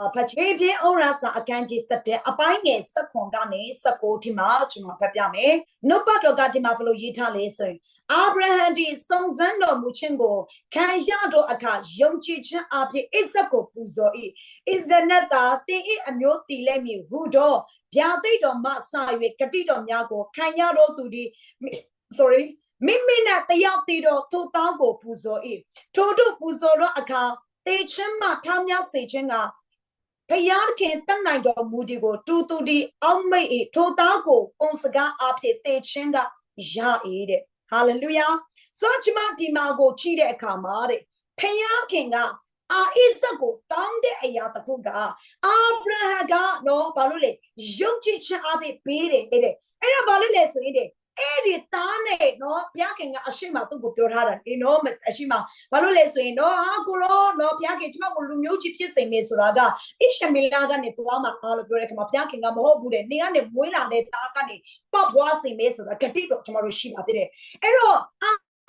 Pachapin Orasa Akanji Sate, a pine, Sakongani, Sakotima, Chuma Papiame, no Patogatimapolo Yita lesson. Abraham is Song Zando Muchingo, Kanjado Aka, Yonchi Api Isako Puzoi, is the Nata, Ti Amyoti Lemi, Hudo, Piante do Masai, Catito Yago, Kanyado to the sorry. Mimina Tayatido, Totago Puzoi, Toto Puzoro Aka, Techema Tamya Sechenga. Payarkin Tanaido Mudigo, to the Alme, Totago, Onsaga Api, Techenga, Ja ede. Hallelujah. Such Matimago Chide Kamade. Payarkinga, Isago, Tande Ayatakuga, Abrahaga, no, Palule, Yonchi Api, Pire, ede. And a Balile, ede. Edi tane no piaking ashima tu gupyorhara ino met ashima balole so no agulo no piake chima gulumyoji pise me suraga ishamilaga ne tuama alo pyore kama piaking ga moho bude ne ga ne mwela ne ta ka ne pop bwa sin me sura gati do chama ro shi ba tide ero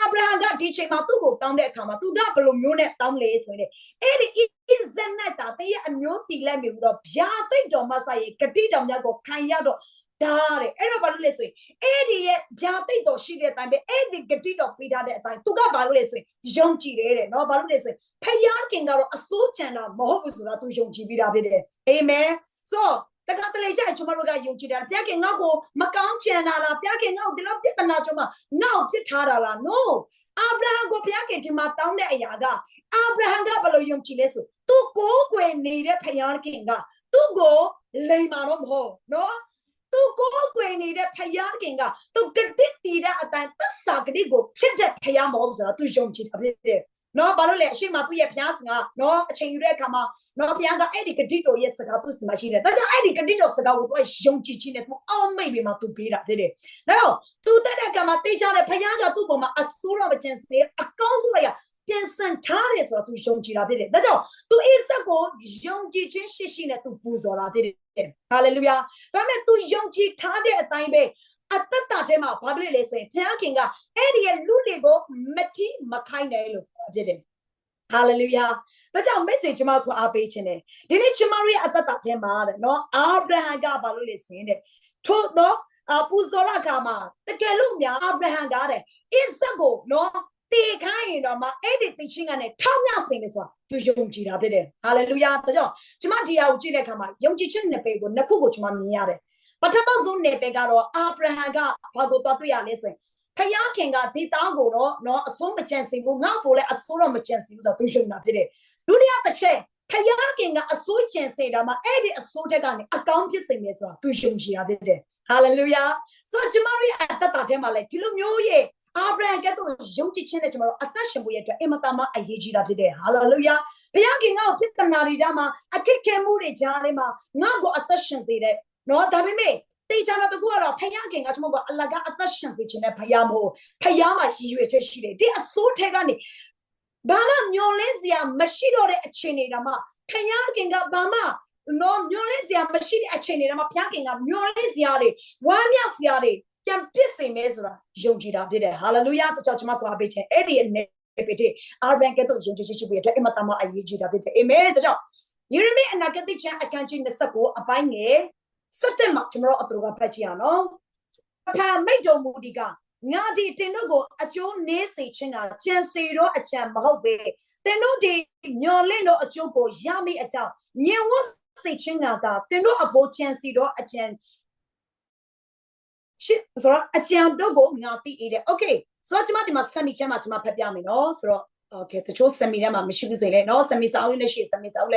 Abraham ga di chain ma tu ko taung de akha ma tu ga blo myo ne taung le so ne edi izanat ta te ya amyo ti lai me bu do bya tai do ma sa ye gati do nya ko khan ya do Dare, everybody listen. Eddie, Jati, she did time, Eddie Gatito, Peter, that time, Tuga Balesi, Jonchi, no Balesi, Payanking are a sochana, Mohobusura to Jonchi Vida. Amen. So, the Catalan Chumaruga Yunchi, Piaking Nago, Macanchana, Piaking out the Nachoma, now Pitara, no. Abraham go Piaking to Matanda Ayaga, Abraham Gabalo Yunchi Lesu, to go when needed Payankinga, to go Layman ho, no. To go when needed Payankinga, to get it at that Sakadi go, Chit Payamos to Jonchi. No, Balole, she might be a piasna, no, a chain recama, no pianga edicadito, yes, a capus machine. That's an edicadito saga with why Jonchi Chinet, oh, maybe not to be that day. Now, to that Gamaticha, the Payanga to Boma, a sura of a chance, a consular. Santares or to Jonchi did it. That's all. To Isago, Jonchi Shishina to Puzola did it. Hallelujah. Come to Jonchi Tade at time bay. At the Tatema, public lesson, Tankinga, Eddie Ludigo, Meti Makaine did it. Hallelujah. That's our message about our patient. Didn't you marry at the Tatema? No, Abraham Gabalu is in it. Told no, Puzola Gama, the Galumia, Abraham got it. Isago, no. The kind of my edit teaching and a tongue sing this one to Yonchi. Hallelujah. Chimatia Uchina Kama, Yonchi Chinepego, Nakugo Chmamiare. But about Zune Pegaro, Abraham got Pagotatuya listen. Payankinga, Titago, no, so much chance in Napole, a solo much chance in the Tushun today. Do the other chair. Payankinga, a so chance say that my edit a so tagan, account sing this one to Yonchi. Hallelujah. So Chimari at the Tatema like Tilumyo. Abraham get to Yonchi Chin tomorrow, attachment with Ematama, a Yijida today. Hallelujah. Piaking out Pitanari Dama, a Kikemuri Janima, Nago attachments there. No, Tamime. They tell the Gua, Payanking at Moba, Alaga attachments which in a Payamo, Payama, he they are so tegani. Bama, Nolezia, Mashido Chinidama, Payanking up Bama. No, Nolezia, Mashidi Chinidama, Piaking up Noleziari, Wamiasiari. Can pissing Mesra, Jonjida did it. Hallelujah, the Church Mako Abit, Eddie and Nepete, our blanket of Jonji, Ematama, Ayijida did it. Amen. The job. You remain and I get the chat, I can't change the Sako, a fine year. Certain much tomorrow at Ruga Pachiano. Papa Medo Mudiga, Nadi Tenogo, at your Nasi Chinga, Chancero, a chamber, Hobe. Then no day, Nyoleno, a Joko, Yami at town. Near was say Chinga, then no about Chancero, a chan. So a child dogo, not the eater. Okay, so I must send me chama to my pediamino. So, okay, the choice send me them, Michigan, no, send me Saul, she send me Saul,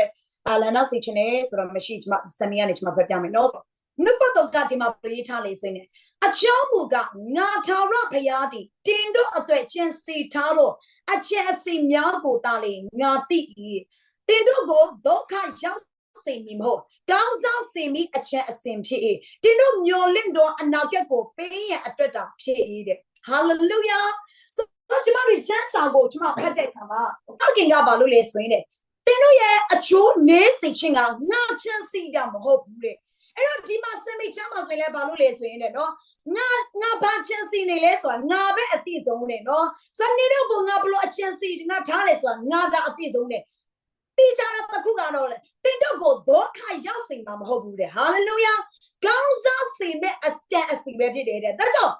Alana Sichene, so Machine, send me my pediamino. No part of Gatima Italy saying it. A chamuga, not a rapayati, Tindo a threat, Chancy Taro, a Chancy Miago Tali, not the e. Tindo go, don't catch out. Say me more. Gowns see me a chair same she. Did no your lindo and now get go pay at the she. Hallelujah. So Mary chance I'll go to my pedicama. Talking about Lule swing it. They know a true nurse teaching out, not chance see them hope. And I did my semi chamas will have Balule swing it, no? Not bad chance in a lesson, not at this only, no? So neither will not blow a chance, not Talis one, not at this only. တိကျတဲ့တစ်ခုကတော့လေတင်တော့ကိုဒုက္ခရောက်စေမှာမဟုတ်ဘူးတဲ့ဟာလေလုယာကောင်းစားစေမဲ့အကြံအစီပဲဖြစ်တယ်တဲ့ဒါကြောင့်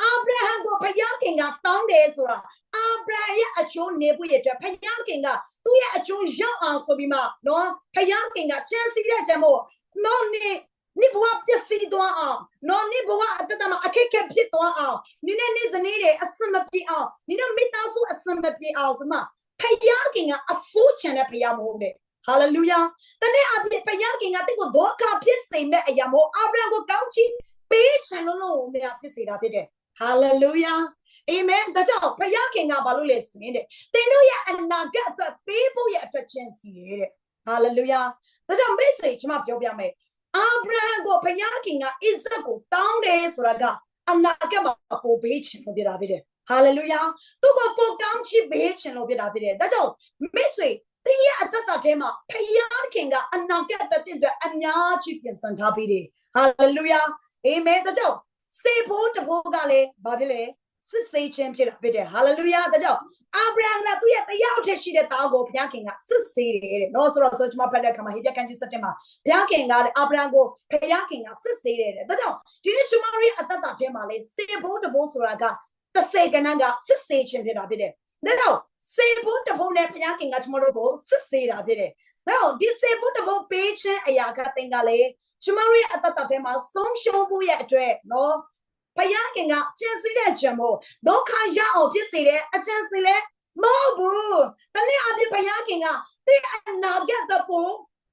အာဗြဟံကိုဘုရားခင်ကတောင်းတယ်ဆိုတာအာဗြဟံရဲ့အကျိုးနေဖို့ရတဲ့ဘုရားခင်ကသူ့ရဲ့အကျိုးရောက်အောင်ဆိုပြီးမှနော်ဘုရားခင်ကချမ်းစီတဲ့ချက်မို့နော်နိဘဝပျက်စီးသွားအောင်နော်နိဘဝအတ္တမှာအခက်အခဲဖြစ်သွားအောင်နိနဲ့နေစနေတွေအစမပြေအောင်နိနဲ့မိသားစုအစမပြေအောင်ဆိုမှဘုရားခင်ကအစိုးချင်တဲ့ဘုရားမဟုတ်တဲ့ဟာလေလုယာတနေ့အပြည့်ဘုရားခင်ကတင့်ကိုဒုက္ခဖြစ်စေမဲ့အရာမို့အာဗြဟံကိုကောင်းချီးပေးချင်လို့မြတ်ဖြစ်စေတာဖြစ်တယ်ဟာလေလုယာအာမင်ဒါကြောင့်ဘုရားခင်ကဘာလို့လဲဆိုရင်တဲ့သင်တို့ရဲ့အနာဂတ်အတွက်ပေးဖို့ရဲ့အတွက်ချင်စီတဲ့ဟာလေလုယာဒါကြောင့်မိတ်ဆွေကျွန်မပြောပြမယ်အာဗြဟံကိုဘုရားခင်ကဣဇက်ကိုတောင်းတယ်ဆိုတာကအနာဂတ်မှာပို့ပေးချင်လို့ပြတာဖြစ်တယ်ဟာလေလုယာသူ့ကိုပို့ကောင်းချီးပေးချင်လို့ပြတာဖြစ်တယ်ဒါကြောင့်မိတ်ဆွေသင်ရဲ့အသက်တာထဲမှာဘုရားခင်ကအနာဂတ်အတွက်အများကြီးပြင်ဆင်ထားပေးတယ်ဟာလေလုယာအာမင်ဒါကြောင့်စေဖို့တဖို့ကလည်းဘာဖြစ်လဲစစ်ဆေးခြင်းဖြစ်တာဖြစ်တယ်ဟာလေလုယာဒါကြောင့်အာဗြဟံကသူ့ရဲ့တရားအထက်ရှိတဲ့သားကိုဘုရားခင်ကစစ်ဆေးတယ်တဲ့နော်ဆိုတော့ကျွန်မဖတ်တဲ့အခါမှာဟေပြကန်းကြီး7မှာဘုရားခင်ကအာဗြဟံကိုဘုရားခင်ကစစ်ဆေးတယ်တဲ့ဒါကြောင့်ဒီနေ့ကျွန်မတို့ရဲ့အသက်တာထဲမှာလေစေဖို့တဖို့ဆိုတာက30ကဏ္ဍကစစ်ဆေးခြင်းဖြစ်တာဖြစ်တယ်ဒါကြောင့်စေဖို့တဖို့နဲ့ဘုရားခင်ကကျွန်တော်တို့ကိုစစ်ဆေးတာဖြစ်တယ်ဒါကြောင့်ဒီစေဖို့တဖို့ပေးခြင်းအရာကသင်ကလေကျွန်မတို့ရဲ့အသက်တာထဲမှာဆုံးရှုံးဖို့ရဲ့အတွက်နော်ဘုရားခင်ကကျင့်စီတဲ့ကြံမို့ဒုက္ခရအောင်ဖြစ်စေတဲ့အကျင့်စီလဲမဟုတ်ဘူးတနေ့အပြည့်ဘုရားခင်ကဒီအနာဂတ်တော့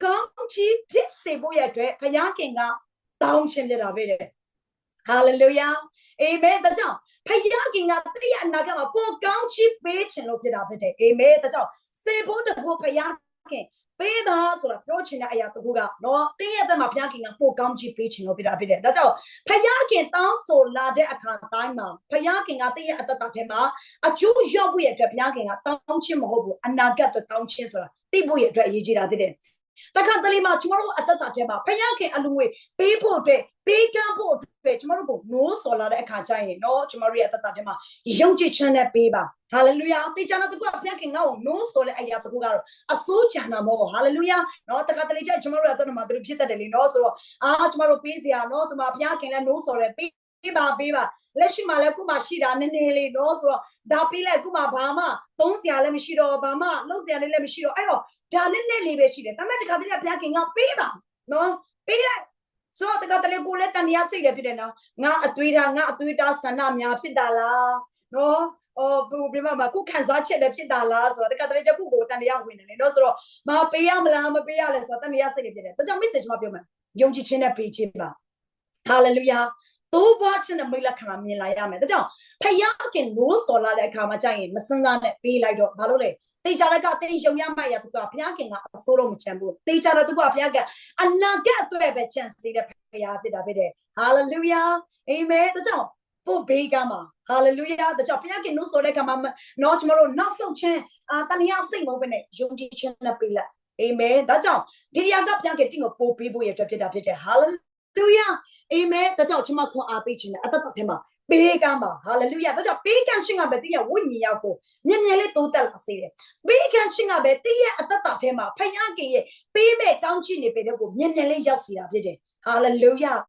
ကောင်းချီးဖြစ်စေဖို့ရဲ့အတွက်ဘုရားခင်ကတောင်းခြင်းပြတာပဲတဲ့ဟာလေလုယာအာမင်ဒါကြောင့်ဘုရားခင်ကဒီအနာဂတ်မှာပိုကောင်းချီးပေးခြင်းလို့ဖြစ်တာဖြစ်တယ်အာမင်ဒါကြောင့်စေဖို့တဖို့ဘုရားခင်ပေးတာဆိုတာပြောချင်တဲ့အရာတခုကနော်တင်းရဲ့အသက်မှာဘုရားခင်ကပိုကောင်းချီးပေးချင်လို့ပြတာဖြစ်တယ်ဒါကြောင့်ဘုရားခင်တောင်းဆိုလာတဲ့အခါတိုင်းမှာဘုရားခင်ကတင်းရဲ့အသက်တာထဲမှာအကျိုးရောက်ဖို့ရဲ့အတွက်ဘုရားခင်ကတောင်းခြင်းမဟုတ်ဘူးအနာဂတ်အတွက်တောင်းခြင်းဆိုတာသိဖို့ရဲ့အတွက်အရေးကြီးတာဖြစ်တယ်တခါတလေမှာကျွန်တော်တို့အသက်တာထဲမှာဘုရားခင်အလူငွေပေးဖို့အတွက်ပေးကမ်းဖို့အတွက်ကျွန်တော်တို့ကိုနိုးဆော်လာတဲ့အခါကျရင်နော်ကျွန်တော်တို့ရဲ့အသက်တာထဲမှာယုံကြည်ခြင်းနဲ့ပေးပါဟာလေလုယာတေချာတော့တကူဘုရားခင်ငါ့ကိုနိုးဆော်တဲ့အရာတကူကတော့အစိုးချမ်းတာမဟုတ်ဟာလေလုယာနော်တခါတလေကျကျွန်တော်တို့အသက်တာမှာသူဖြစ်တတ်တယ်လေနော်ဆိုတော့ကျွန်တော်တို့ပေးစရာနော်ဒီမှာဘုရားခင်လည်းနိုးဆော်တယ်ပေးပါလက်ရှိမှာလည်းခုမှရှိတာနည်းနည်းလေးနော်ဆိုတော့ဒါပေးလိုက်ခုမှဘာမှသုံးစရာလည်းမရှိတော့ဘာမှလုပ်စရာလည်းမရှိတော့အဲ့တော့ဒါနဲ့လေးပဲရှိတယ်ဒါပေမဲ့တခါတလေဘုရားခင်ကပေးပါနော်ပေးလိုက်ဆိုတော့တခါတလေကိုလည်းတန်တရားစိတ်လည်းဖြစ်တယ်နော်ငါအသွေးတာဆန္ဒများဖြစ်တာလားနော်ဘယ်မှာခုခံစားချက်ပဲဖြစ်တာလားဆိုတော့တခါတလေကျခုကိုတန်တရားဝင်တယ်လေနော်ဆိုတော့မပေးရမလားမပေးရလဲဆိုတော့တန်တရားစိတ်လည်းဖြစ်တယ်ဒါကြောင့် message မှာပြောမယ်ယုံကြည်ခြင်းနဲ့ပေးခြင်းပါဟာလေလုယာသို့ဘာရှင်နဲ့မိလခဏမြင်လာရမယ်ဒါကြောင့်ဖယားခင်လို့ဆော်လာတဲ့အခါမှာကြာရင်မစန်းစားနဲ့ပေးလိုက်တော့ဘာလို့လဲတေချာလည်းကတေယုံရမှရသူကဘုရားခင်ကအစိုးလို့မချမ်းဘူးတေချာတော့သူကဘုရားကအနာဂတ်အတွက်ပဲချမ်းစေတဲ့ဘုရားဖြစ်တာဖြစ်တယ်ဟာလေလုယာအာမင်ဒါကြောင့်ပို့ဘေးကမှာဟာလေလုယာဒါကြောင့်ဘုရားခင်လို့ဆိုတဲ့ခါမှာနော်ကျွန်တော်တို့နောက်ဆုံးချင်းတဏှာစိတ်မဟုတ်ဘဲနဲ့ယုံကြည်ခြင်းနဲ့ပေးလိုက်အာမင်ဒါကြောင့်ဒီနေရာကဘုရားခင်တင့်ကိုပို့ပေးဖို့ရအတွက်ဖြစ်တာဖြစ်တယ်ဟာလေလုယာအာမင်ဒါကြောင့်ကျွန်မခွန်အားပေးခြင်းနဲ့အသက်တာထဲမှာပေးကမ်းပါဟာလေလုယာဒါကြောင့်ပေးကမ်းခြင်းကပဲတင်းရဲ့ဝိညာဉ်ရောက်ကိုမြင်လေးတိုးတက်လာစေတယ်ပေးကမ်းခြင်းကပဲတင်းရဲ့အသက်တာထဲမှာဖယားခင်ရဲ့ပေးမဲ့ကောင်းချီးနေပေတဲ့ကိုမြင်လေးရောက်စေတာဖြစ်တယ်ဟာလေလုယာ